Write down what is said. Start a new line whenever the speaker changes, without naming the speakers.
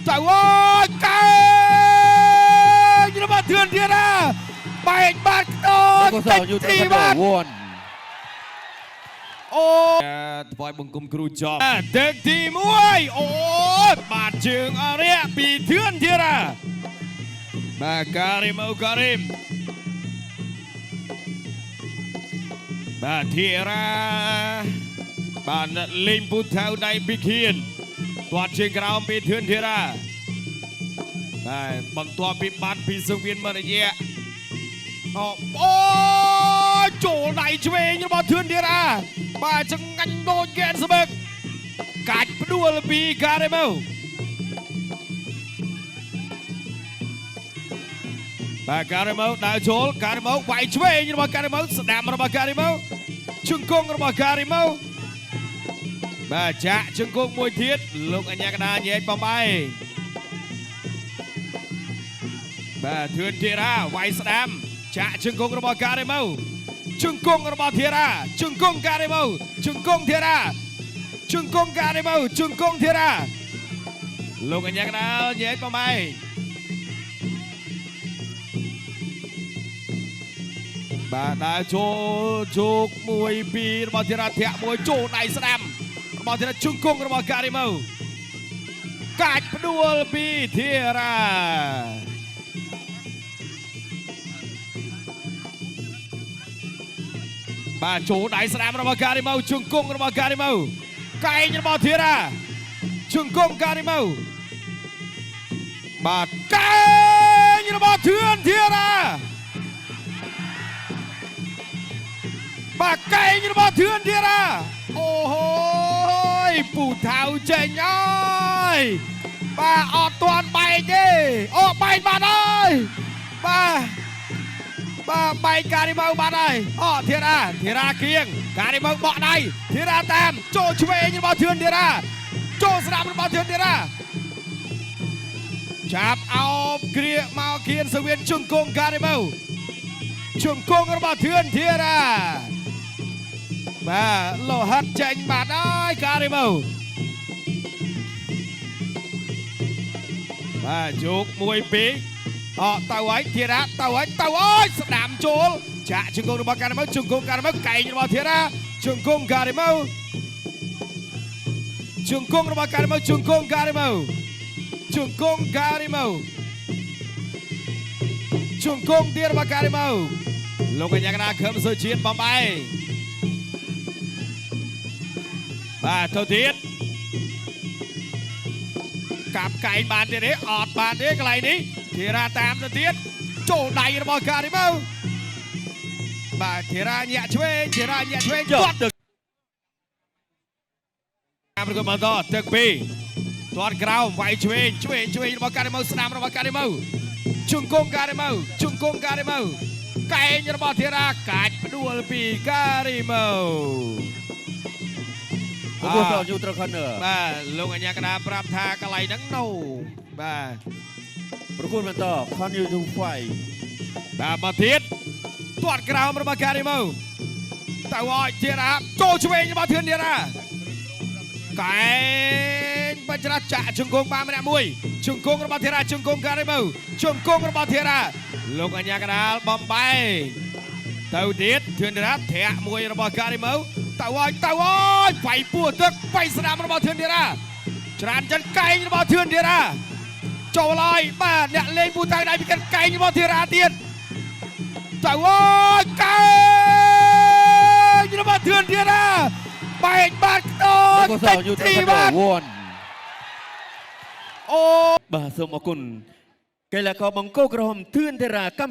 ចៅអើយកែរបស់ធឿនទៀតណាបែកបាត់តទីបាត់អូថ្វាយបង្គំគ្រូចប់ទឹកទី1អូបាទជើងអរិយពីធឿនទៀតណាបាទការីមបាទធីរ៉ាបានលេងពូថៅដៃពីខៀនទាត់ជើងក្រោមពីធឿនធីរ៉ាបាទបន្ទាប់ពីបាត់ពីសង្វៀនមករយៈអូចូលដៃឆ្វេងរបស់ធឿនធីរ៉ាបាទចងាញ់ដូចកែនស្បឹកកាច់ផ្ដួលពីការីម៉ូបាទការីម៉ូដើរចូលការីម៉ូវាយឆ្វេងរបស់ការីម៉ូស្ដាំរបស់ការីម៉ូជង្គង់របស់ការីម៉ូបាទចាក់ជង្គង់មួយទៀតលោកអញ្ញាកដាញែកបំបីបាទធឿនធីរ៉ាវាយស្ដាំចាក់ជង្គង់របស់ការីម៉ូជង្គង់របស់ធីរ៉ាជង្គង់ការីម៉ូជង្គង់ធីរ៉ាជង្គង់ការីម៉ូជង្គង់ធីរ៉ាលោកអញ្ញាកដាញែកបំបីបាទដើរចូលជោគ1 2របស់ធីរ៉ាធាក់មួយចូលដៃស្ដាំរបស់ធីរ៉ាជង្គង់របស់ការីម៉ូកាច់ផ្ដួលពីធីរ៉ាបាទចូលដៃស្ដាំរបស់ការីម៉ូជង្គង់របស់ការីម៉ូកែងរបស់ធីរ៉ាជង្គង់ការីម៉ូបាទកែងរបស់ធឿនធីរ៉ាបាទកែងរបស់ធឿនធីរ៉ាអូហូយពូថៅចេញអើយបាទអត់ទាន់បែកទេអូបែកបាត់ហើយបាទបែកការីម៉ូបាត់ហើយអូធីរ៉ាគៀងការីម៉ូបក់ដៃធីរ៉ាតាមចូលឆ្វេងរបស់ធឿនធីរ៉ាចូលស្ដាំរបស់ធឿនធីរ៉ាចាប់អោបគ្រាមកគៀនសវៀនជង្គង់ការីម៉ូជង្គង់របស់ធឿនធីរ៉ាបាទលោហិតចេញបាត់ហើយការីម៉ូបាទជោគ1 2ទៅហើយធីរ៉ាទៅអើយស្ដាំចូលចាក់ជង្គង់របស់ការីម៉ូជង្គង់ការីម៉ូកែងរបស់ធីរ៉ាជង្គង់ការីម៉ូជង្គង់របស់ការីម៉ូជង្គង់ការីម៉ូជង្គង់ការីម៉ូជង្គង់ទៀតរបស់ការីម៉ូលោកកញ្ញាកណាខឹមសុជាតិបំបីបាទទៅទៀតកាប់កែងបានទៀតទេអត់បានទេកន្លែងនេះធីរ៉ាតាមទៅទៀតចូលដៃរបស់ការីម៉ូបាទធីរ៉ាញាក់ឆ្វេងទាត់ទឹកប្រកបបន្តទឹក2ទាត់ក្រោមវាយឆ្វេងរបស់ការីម៉ូស្ដាំរបស់ការីម៉ូជង្គង់ការីម៉ូកែងរបស់ធីរ៉ាកាច់ផ្ដួលពីការីម៉ូ
ពួកគាត់យូត្រខន
បាទលោកអញ្ញាកដាប្រាប់ថាកន្លែងហ្នឹងនៅបាទ
ប្រគួតបន្តខនយូទូហ្វៃ
បាទមកទៀតទាត់ក្រោមរបស់ការីម៉ូទៅអោយធីរ៉ាចូលឆ្វេងរបស់ធឿនធីរ៉ាកែងបច្រាចាក់ជង្គង់បានម្នាក់មួយជង្គង់របស់ធីរ៉ាជង្គង់ការីម៉ូជង្គង់របស់ធីរ៉ាលោកអញ្ញាកដាបំបីទៅទៀតធឿនធីរ៉ាធាក់មួយរបស់ការីម៉ូទៅអើយវាយពោះទឹកវាយស្ដាំរបស់ធឿនធីរ៉ាច្រានចិនកែងរបស់ធឿនធីរ៉ាចូលហើយបាទអ្នកលេងពូថៅដៃពីកិនកែងរបស់ធីរ៉ាទៀតទៅអើយកែងរបស់ធឿនធីរ៉ាបែកបាត់
ទីបាត់
អូ
បាទសូមអរគុណកីឡាករបង្គោលក្រហមធឿនធីរ៉ា